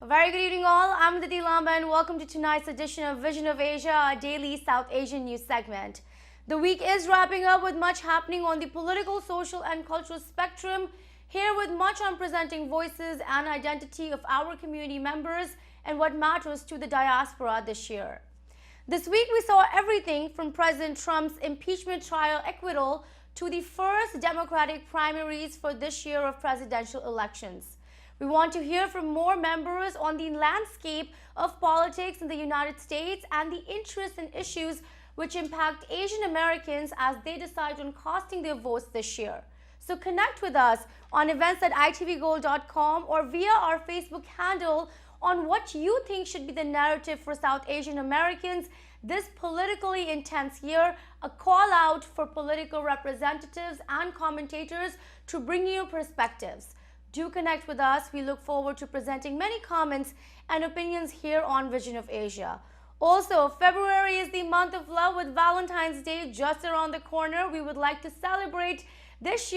A very good evening all, I'm A.D.K and welcome to tonight's edition of Vision of Asia, our daily South Asian news segment. The week is wrapping up with much happening on the political, social and cultural spectrum, here with much on presenting voices and identity of our community members and what matters to the diaspora this year. This week we saw everything from President Trump's impeachment trial acquittal to the first Democratic primaries for this year of presidential elections. We want to hear from more members on the landscape of politics in the United States and the interests and issues which impact Asian Americans as they decide on casting their votes this year. So connect with us on events@itvgold.com or via our Facebook handle on what you think should be the narrative for South Asian Americans this politically intense year, a call out for political representatives and commentators to bring you perspectives. Do connect with us. We look forward to presenting many comments and opinions here on Vision of Asia. Also, February is the month of love with Valentine's Day just around the corner. We would like to celebrate this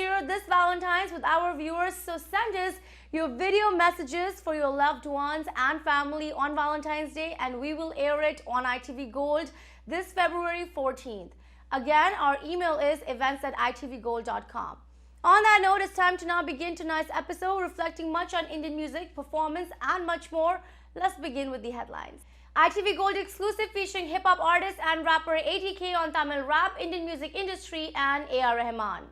Valentine's with our viewers. So send us your video messages for your loved ones and family on Valentine's Day and we will air it on ITV Gold this February 14th. Again, our email is events@itvgold.com. On that note, it's time to now begin tonight's episode, reflecting much on Indian music, performance, and much more. Let's begin with the headlines. ITV Gold exclusive featuring hip-hop artist and rapper A.D.K on Tamil rap, Indian music industry, and A.R. Rahman.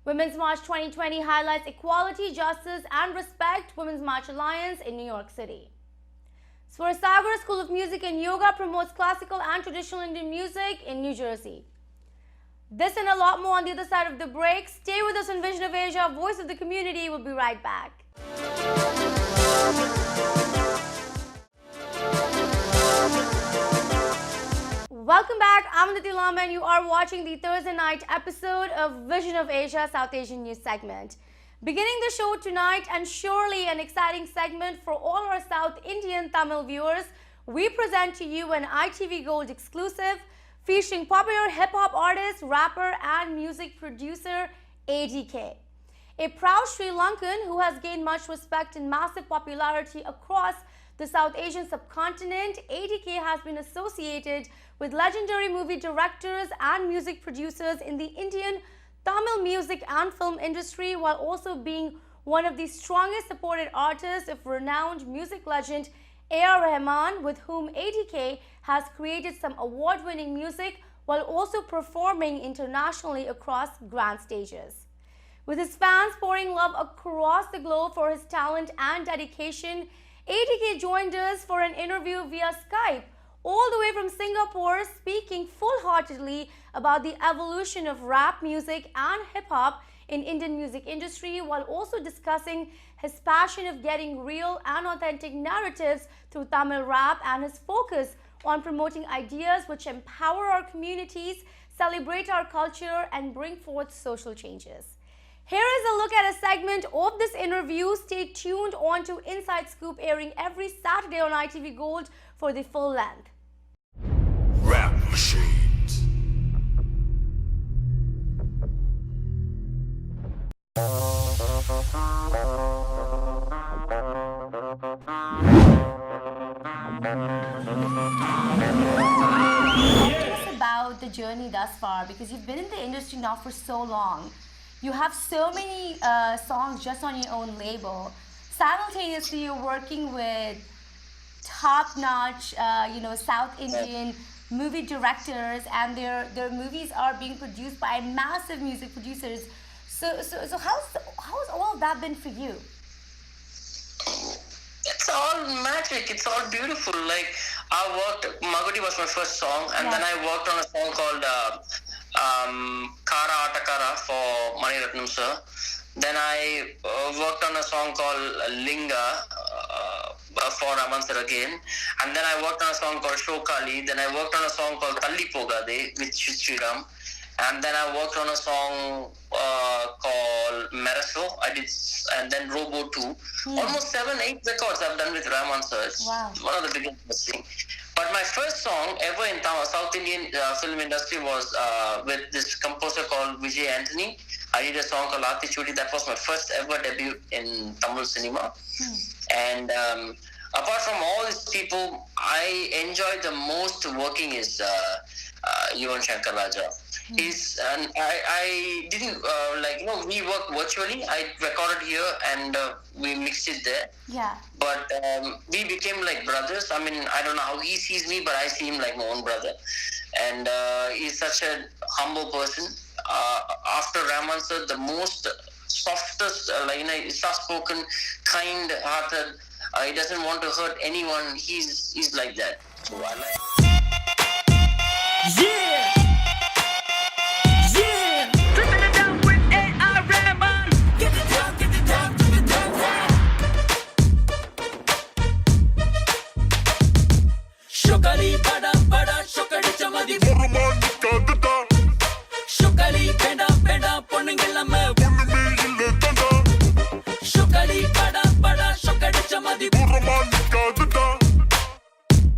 Women's March 2020 highlights equality, justice, and respect. Women's March Alliance in New York City. Swarsaagar School of Music and Yoga promotes classical and traditional Indian music in New Jersey. This and a lot more on the other side of the break. Stay with us on Vision of Asia, Voice of the Community. We'll be right back. Welcome back. I'm A.D.K and you are watching the Thursday night episode of Vision of Asia, South Asian News segment. Beginning the show tonight, and surely an exciting segment for all our South Indian Tamil viewers, we present to you an ITV Gold exclusive featuring popular hip-hop artist, rapper and music producer A.D.K. A proud Sri Lankan who has gained much respect and massive popularity across the South Asian subcontinent, A.D.K has been associated with legendary movie directors and music producers in the Indian Tamil music and film industry, while also being one of the strongest supported artists of renowned music legend A.R. Rahman, with whom A.D.K has created some award-winning music while also performing internationally across grand stages. With his fans pouring love across the globe for his talent and dedication, A.D.K joined us for an interview via Skype, all the way from Singapore, speaking full-heartedly about the evolution of rap music and hip-hop in Indian music industry, while also discussing his passion of getting real and authentic narratives through Tamil rap and his focus on promoting ideas which empower our communities, celebrate our culture, and bring forth social changes. Here is a look at a segment of this interview. Stay tuned on to Inside Scoop, airing every Saturday on ITV Gold for the full length. Rap Machines. About the journey thus far, because you've been in the industry now for so long. You have so many songs just on your own label. Simultaneously, you're working with top-notch, South Indian movie directors, and their movies are being produced by massive music producers. So how's all of that been for you? It's all magic. It's all beautiful. Like I worked. Magadi was my first song, and then I worked on a song called Kara Atakara for Mani Ratnam sir. Then I worked on a song called Linga for Rahman sir again, and then I worked on a song called Shokali. Then I worked on a song called Talli Pogade with Sriram. And then I worked on a song called Maraso. I did, and then Robo 2. Almost 7-8 records I've done with Rahman sir. It's one of the biggest things. But my first song ever in South Indian film industry was with this composer called Vijay Anthony. I did a song called Aati Chudi. That was my first ever debut in Tamil cinema. And apart from all these people, I enjoyed the most working is Yuvan Shankar Raja. And I didn't we worked virtually. I recorded here and we mixed it there. Yeah. But we became like brothers. I mean, I don't know how he sees me, but I see him like my own brother. And he's such a humble person. After Rahman sir, the most softest, soft-spoken, kind-hearted. He doesn't want to hurt anyone. He's like that. So I like. Yeah. Tripping it down with A.R. Rahman. Get it down, get it down, get it down. Shokali bada bada, shokali chamadi. Shokali benda benda, ponningelame. Shokali bada bada, shokali chamadi.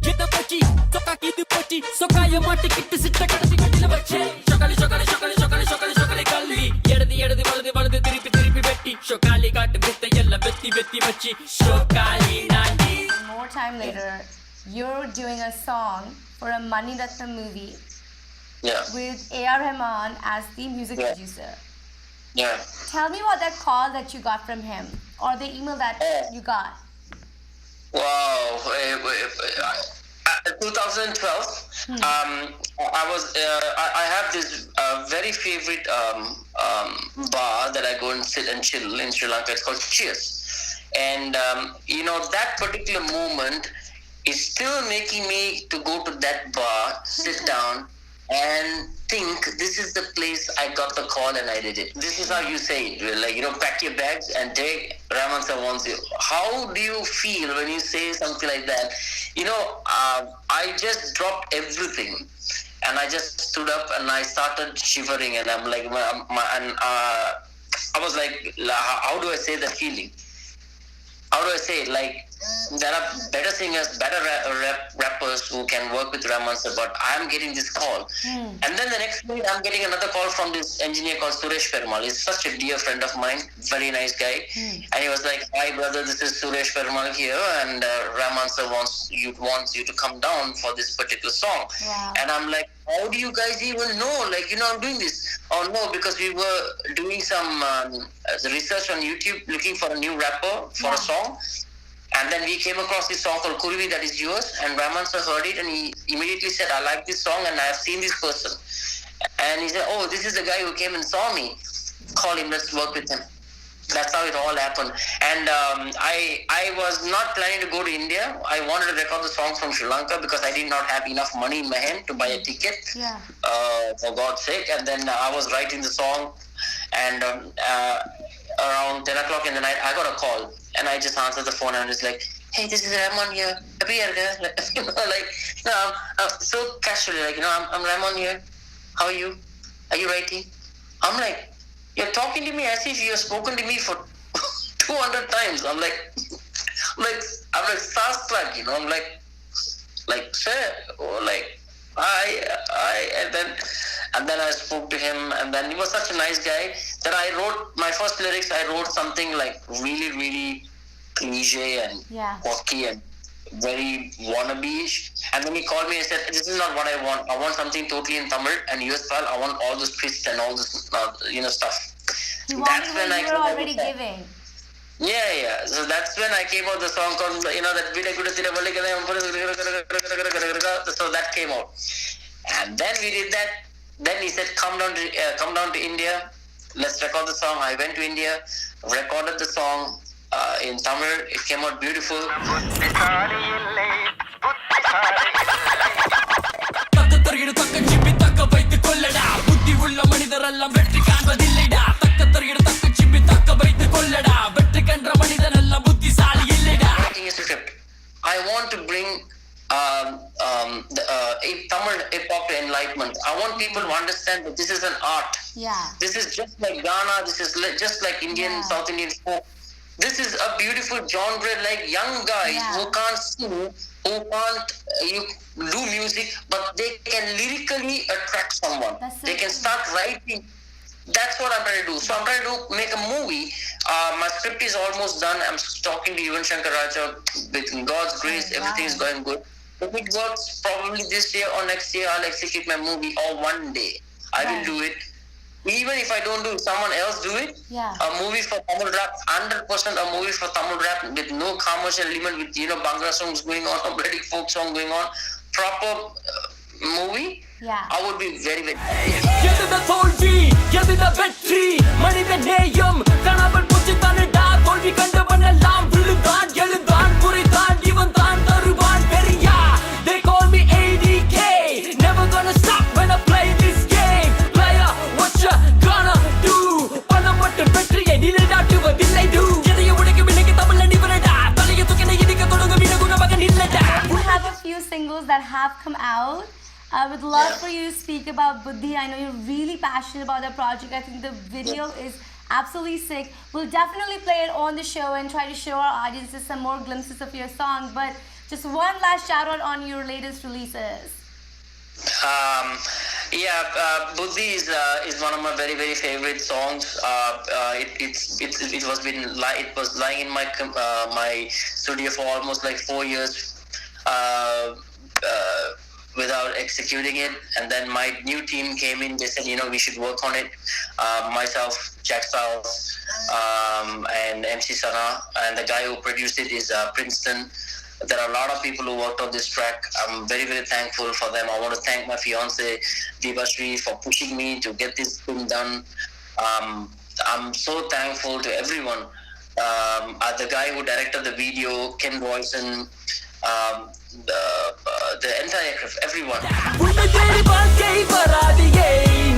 Get up, Pachi, Toka Kidi Pachi, Sokaya Mati Kitty Sita Kati Vache. Shokali, shokali, shokali, shokali, shokali, shokali Kalli. Yedi, Valdi, Tiripi, Betty. Shokali got with the yellow Betty Vachi. Shokali Nandi. More time later, you're doing a song for a Mani Ratnam movie with A.R. Rahman as the music producer. Yeah. Tell me about that call that you got from him or the email that you got. Wow. 2012. I have this very favorite bar that I go and sit and chill in Sri Lanka. It's called Cheers. And, that particular moment is still making me to go to that bar, sit down, and think this is the place I got the call and I did it. This is how you say it. Pack your bags and take Rahman sir wants you. How do you feel when you say something like that? I just dropped everything and I just stood up and I started shivering and I'm like, I was like, how do I say the feeling? How do I say it? Like, there are better singers, better rappers who can work with Rahman sir, but I'm getting this call. And then the next minute, I'm getting another call from this engineer called Suresh Perumal. He's such a dear friend of mine, very nice guy. And he was like, hi brother, this is Suresh Perumal here, and Rahman sir wants you to come down for this particular song. Wow. And I'm like, how do you guys even know? I'm doing this. Oh no, because we were doing some research on YouTube looking for a new rapper for a song. And then we came across this song called Kurvi, that is yours. And Rahman sir heard it and he immediately said, I like this song and I have seen this person. And he said, oh, this is the guy who came and saw me. Call him, let's work with him. That's how it all happened. And I was not planning to go to India. I wanted to record the song from Sri Lanka because I did not have enough money in my hand to buy a ticket, for God's sake. And then I was writing the song and around 10 o'clock in the night, I got a call. And I just answered the phone and was like, hey, this is Rahman here. So casually, I'm Rahman here. How are you? Are you writing? I'm like, you're talking to me as if you have spoken to me for 200 times. I'm like starstruck, I'm like, sir, and then I spoke to him, and then he was such a nice guy that I wrote my first lyrics. I wrote something like really, really cliche and cocky and very wannabe-ish. And then he called me and said, this is not what I want. I want something totally in Tamil and US style. I want all this twist and all this, stuff. You wanted what you were already giving. Yeah. So that's when I came out the song called, that so that came out. And then we did that. Then he said, come down to India. let's record the song. I went to India, recorded the song in Tamil. It came out beautiful. தக்க தருகிடு தக்க சிப்பி தக்க வைத்து கொள்ளடா புத்தி உள்ள மனிதரெல்லாம் வெற்றி காண்பதில்லைடா தக்க தருகிடு தக்க சிப்பி தக்க வைத்து கொள்ளடா வெற்றி கண்ட மனிதரெல்லாம் புத்திசாலி இல்லைடா. Writing a script. I want to bring Tamil hip hop to enlightenment. I want people to understand that this is an art. Yeah. This is just like Ghana. This is just like Indian, South Indian folk. This is a beautiful genre, like young guys who can't sing, who can't do music, but they can lyrically attract someone. They can start writing. That's what I'm trying to do. So I'm trying to make a movie. My script is almost done. I'm talking to Yuvan Shankar Raja. With God's grace, everything is going good. If it works, probably this year or next year, I'll execute my movie. Or one day, I will do it. Even if I don't do it, someone else do it. Yeah. A movie for Tamil rap, 100% a movie for Tamil rap with no commercial element, with Bhangra songs going on, or bloody folk song going on. Proper movie. Yeah. I would be very, very. எதுத தோல்வி எதுத வெற்றி மனித நேயம் கணவன் பூச்சி தானடா தோல்வி கண்டவனெல்லாம் விழுந்தான் எழுந்தான் குறித்தான் இவன் தான் தருவான் பெரியா. They call me A.D.K. Never gonna stop when I play this game. Player, what you gonna do? பணப்பட்டு வெற்றியை நிலைநாட்டுவதில்லை do. எதையும் உடைக்க விலைக்கு தமிழ்ல நிவரடா தலையை தூக்கின இடிக்க தொடங்க விட குணமகன் இல்லடா. We have a few singles that have come out. I would love for you to speak about Buddhi. I know you're really passionate about that project. I think the video is absolutely sick. We'll definitely play it on the show and try to show our audiences some more glimpses of your song. But just one last shout out on your latest releases. Buddhi is one of my very, very favorite songs. It was lying in my studio for almost like 4 years. Without executing it, and then my new team came in. They said, we should work on it. Myself, Jack Styles, and MC Sana, and the guy who produced it is Princeton. There are a lot of people who worked on this track. I'm very, very thankful for them. I want to thank my fiance Devashri for pushing me to get this thing done. I'm so thankful to everyone. The guy who directed the video, Ken Royson, the entire craft, everyone. உன்னை தேடி வாழ்க்கை வராதியே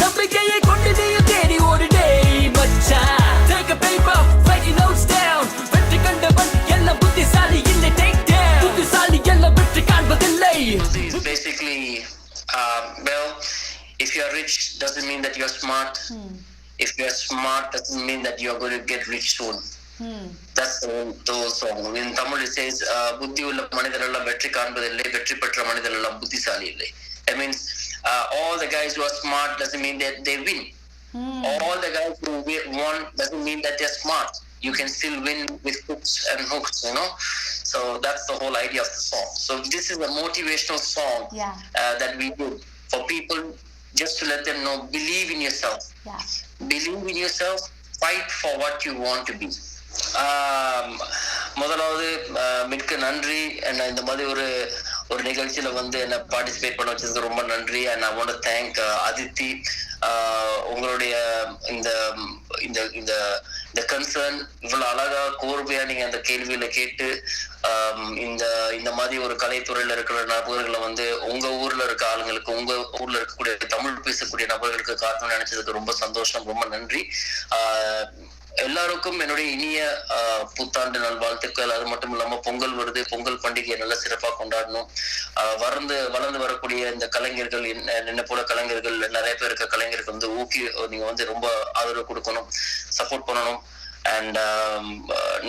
நம்பிக்கையை கொண்டு நீயும் தேடி ஓடுடே மச்சான். Take a paper, write your notes down. வெற்றி கண்டவன் எல்லாம் புத்திசாலி இல்லை take down. புத்திசாலி எல்லாம் வெற்றி காண்பதில்லை. It's basically, if you're rich, doesn't mean that you're smart. If you're smart, doesn't mean that you're going to get rich soon. That's the whole song. In Tamil it says, புத்தி உள்ள மனிதரெல்லாம் வெற்றி காண்பதில்லை, வெற்றி பெற்ற மனிதரெல்லாம் புத்திசாலி இல்லை. That means all the guys who are smart doesn't mean that they win. All the guys who won doesn't mean that they're smart. You can still win with hooks and hooks, So that's the whole idea of the song. So this is a motivational song that we do for people, just to let them know, believe in yourself. Believe in yourself, fight for what you want to be. முதலாவது மிக்க நன்றி. இந்த மாதிரி ஒரு நிகழ்ச்சியில என்ன participate பண்ண வச்சதுக்கு ரொம்ப நன்றி. And I want to thank Aditi. உங்களுடைய இந்த இந்த இந்த இந்த கன்சர்ன் இவ்வளவு அழகா கோர்வையா நீங்க அந்த கேள்வியில கேட்டு இந்த மாதிரி ஒரு கலைத்துறையில இருக்கிற நபர்களை உங்க ஊர்ல இருக்க ஆளுங்களுக்கு, உங்க ஊர்ல இருக்கக்கூடிய தமிழ் பேசக்கூடிய நபர்களுக்கு காட்டணும்னு நினைச்சதுக்கு ரொம்ப சந்தோஷம். ரொம்ப நன்றி. எல்லாருக்கும் என்னுடைய இனிய புத்தாண்டு நல்வாழ்த்துக்கள். அது மட்டும் இல்லாம பொங்கல் வருது. பொங்கல் பண்டிகையை நல்லா சிறப்பா கொண்டாடணும். வளர்ந்து வரக்கூடிய இந்த கலைஞர்கள், என்ன போல கலைஞர்கள் நிறைய பேர் இருக்க கலைஞருக்கு நீங்க ரொம்ப ஆதரவு கொடுக்கணும், சப்போர்ட் பண்ணணும். அண்ட்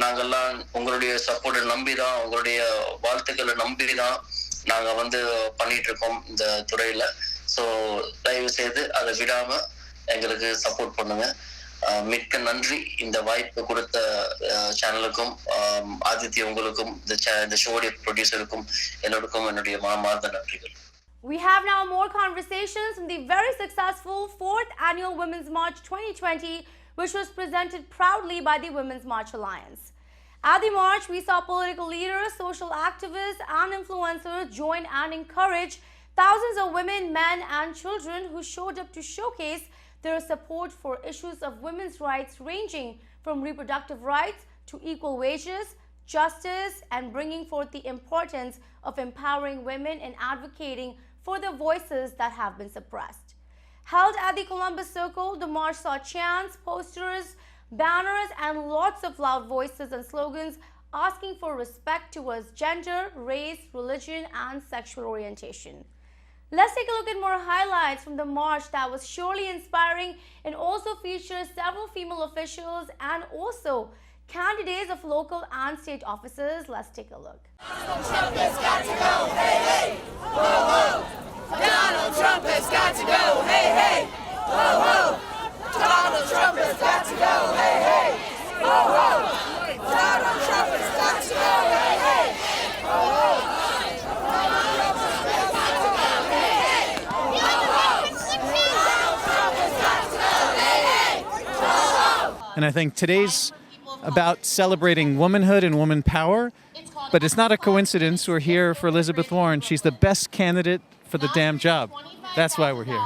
நாங்கெல்லாம் உங்களுடைய சப்போர்ட்டை நம்பிதான், உங்களுடைய வாழ்த்துக்களை நம்பிதான் நாங்க பண்ணிட்டு இருக்கோம் இந்த துறையில. ஸோ தயவு செய்து அதை விடாம எங்களுக்கு சப்போர்ட் பண்ணுங்க. மிக்க நன்றி இந்த வாய்ப்பு கொடுத்த சேனலுக்கும், ஆதித்ய உங்களுக்கும், இந்த ஷோடைய ப்ரொடியூசருக்கும், எல்லாருக்கும் என்னுடைய மனமார்ந்த நன்றிகள். We have now more conversations from the very successful 4th Annual Women's March 2020, which was presented proudly by the Women's March Alliance. At the march, we saw political leaders, social activists, and influencers join and encourage thousands of women, men, and children who showed up to showcase their support for issues of women's rights ranging from reproductive rights to equal wages, justice, and bringing forth the importance of empowering women and advocating for the voices that have been suppressed. Held at the Columbus Circle, the march saw chants, posters, banners, and lots of loud voices and slogans asking for respect towards gender, race, religion, and sexual orientation. Let's take a look at more highlights from the march that was surely inspiring and also features several female officials and also candidates of local and state offices. Let's take a look. Donald Trump has got to go, hey, hey, whoa, whoa. Donald Trump has got to go, hey, hey, whoa, whoa. Donald Trump has got to go, hey, hey, whoa, whoa. Donald Trump has got to go, hey, hey, whoa, whoa. And I think today's about celebrating womanhood and woman power, but it's not a coincidence we're here for Elizabeth Warren. She's the best candidate for the damn job. That's why we're here.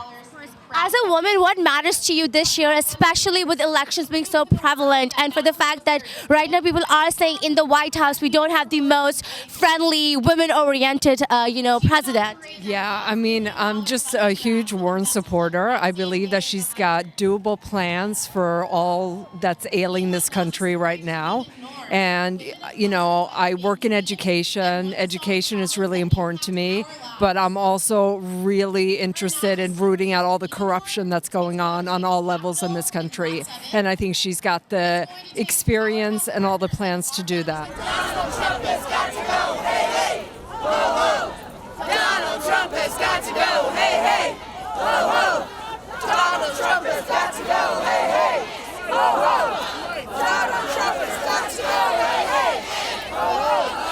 As a woman, what matters to you this year, especially with elections being so prevalent and for the fact that right now people are saying in the White House we don't have the most friendly, women-oriented, president? Yeah, I mean, I'm just a huge Warren supporter. I believe that she's got doable plans for all that's ailing this country right now. And, I work in education. Education is really important to me, but I'm also really interested in rooting out all the corruption that's going on all levels in this country. And I think she's got the experience and all the plans to do that. Donald Trump has got to go, hey, hey, whoa, whoa. Donald Trump has got to go, hey, hey, whoa, whoa. Donald Trump has got to go, hey, hey, whoa, whoa. Donald Trump has got to go, hey, hey, whoa, whoa.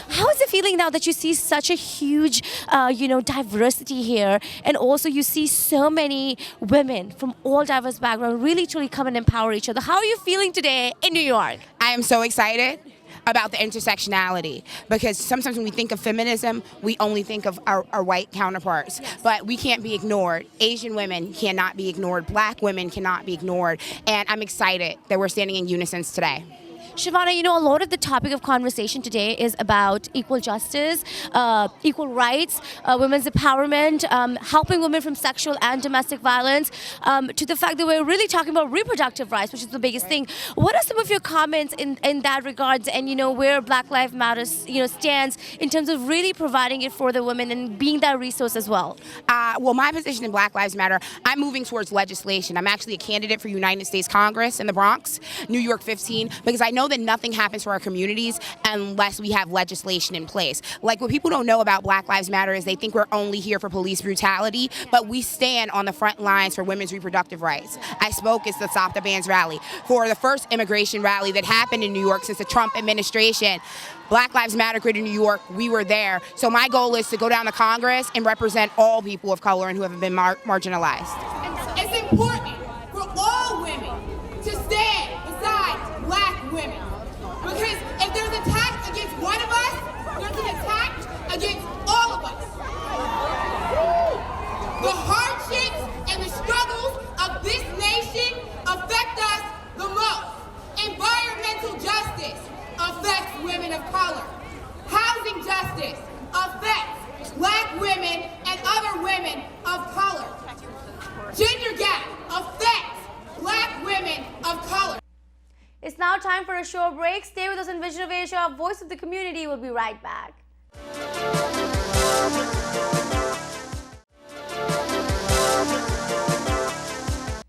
How is it feeling now that you see such a huge, diversity here, and also you see so many women from all diverse backgrounds really truly come and empower each other? How are you feeling today in New York? I am so excited about the intersectionality, because sometimes when we think of feminism, we only think of our white counterparts, but we can't be ignored. Asian women cannot be ignored. Black women cannot be ignored. And I'm excited that we're standing in unison today. Shavana, a lot of the topic of conversation today is about equal justice, equal rights, women's empowerment, helping women from sexual and domestic violence, to the fact that we're really talking about reproductive rights, which is the biggest thing. What are some of your comments in that regards, and where Black Lives Matter stands in terms of really providing it for the women and being that resource as well? Well, my position in Black Lives Matter, I'm moving towards legislation. I'm actually a candidate for United States Congress in the Bronx, New York 15, because I know that nothing happens for our communities unless we have legislation in place. Like, what people don't know about Black Lives Matter is they think we're only here for police brutality, but we stand on the front lines for women's reproductive rights. I spoke at the Stop the Bans rally, for the first immigration rally that happened in New York since the Trump administration. Black Lives Matter Greater New York, we were there. So my goal is to go down to Congress and represent all people of color and who have been marginalized. It's important for all women to stand beside Black women. Because if there's an attack against one of us, there's an attack against all of us. The hardships and the struggles of this nation affect us the most. Environmental justice affects women of color. Housing justice affects Black women and other women of color. Gender gap affects Black women of color. It's now time for a short break. Stay with us in Vision of Asia, Voice of the Community. We'll be right back.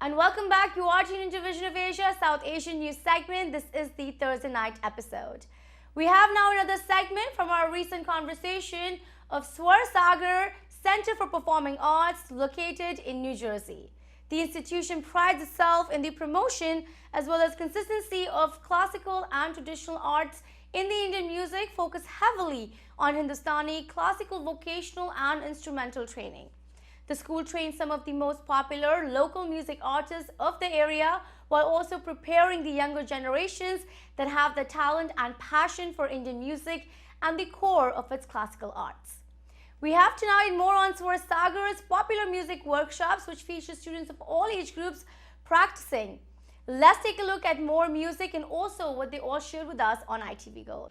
And welcome back. You are tuning into Vision of Asia, South Asian News segment. This is the Thursday night episode. We have now another segment from our recent conversation of Swarsaagar Center for Performing Arts, located in New Jersey. The institution prides itself in the promotion as well as consistency of classical and traditional arts in the Indian music, focus heavily on Hindustani, classical, vocational and instrumental training. The school trains some of the most popular local music artists of the area while also preparing the younger generations that have the talent and passion for Indian music and the core of its classical arts. We have tonight more on Swarsaagar's popular music workshops, which feature students of all age groups practicing. Let's take a look at more music and also what they all shared with us on ITV Gold.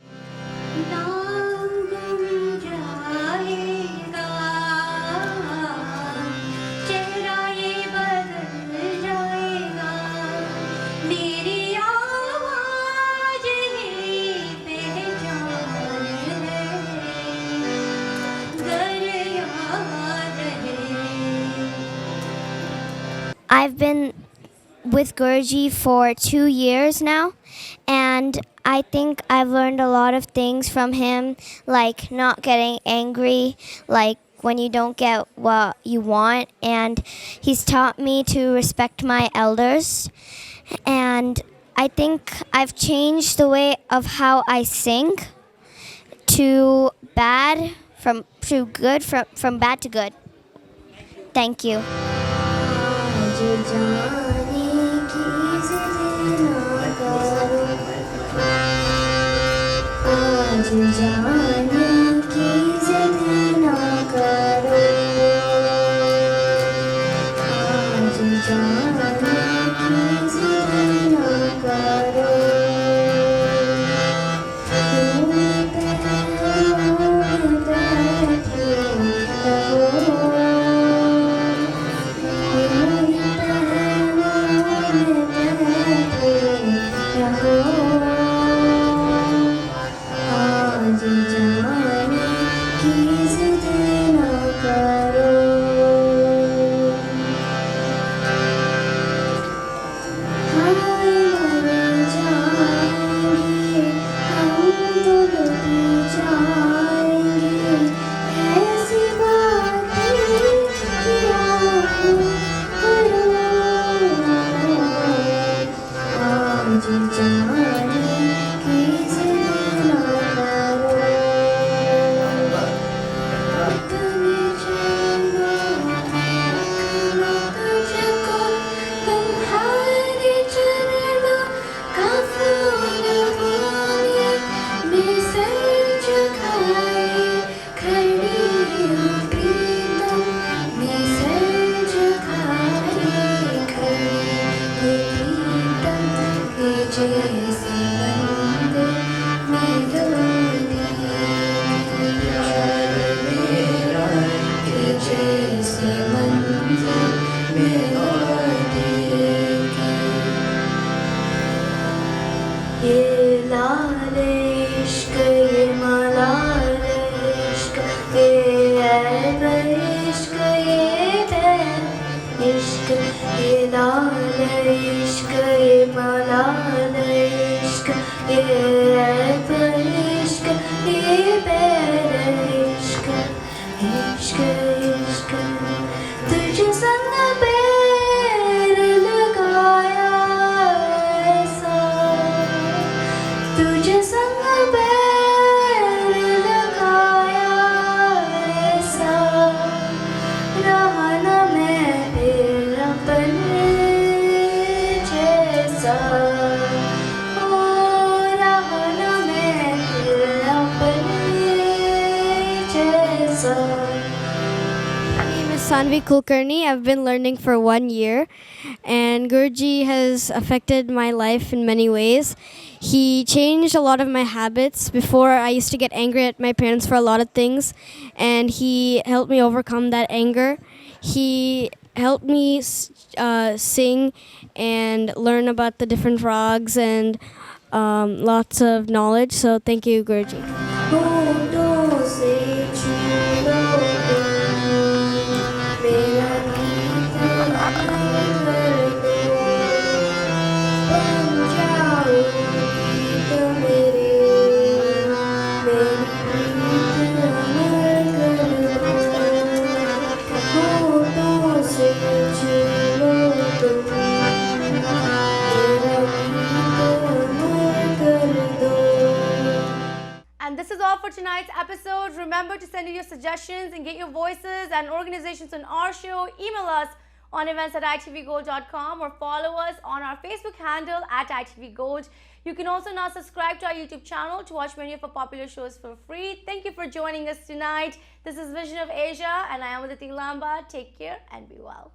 I've been with Guruji for 2 years now, and I think I've learned a lot of things from him, like not getting angry, like when you don't get what you want, and he's taught me to respect my elders, and I think I've changed the way of how I sing to bad from to good from bad to good. Thank you. Sanvi Kulkarni. I've been learning for 1 year, and Guruji has affected my life in many ways. He changed a lot of my habits. Before, I used to get angry at my parents for a lot of things, and he helped me overcome that anger. He helped me sing and learn about the different rags and lots of knowledge. So thank you, Guruji. And this is all for tonight's send in your suggestions and get your voices and organizations on our show. Email us on events@itvgold.com or follow us on our Facebook handle @itvgold. You can also now subscribe to our YouTube channel to watch many of our popular shows for free. Thank you for joining us tonight. This is Vision of Asia and I am Aditi Lamba. Take care and be well.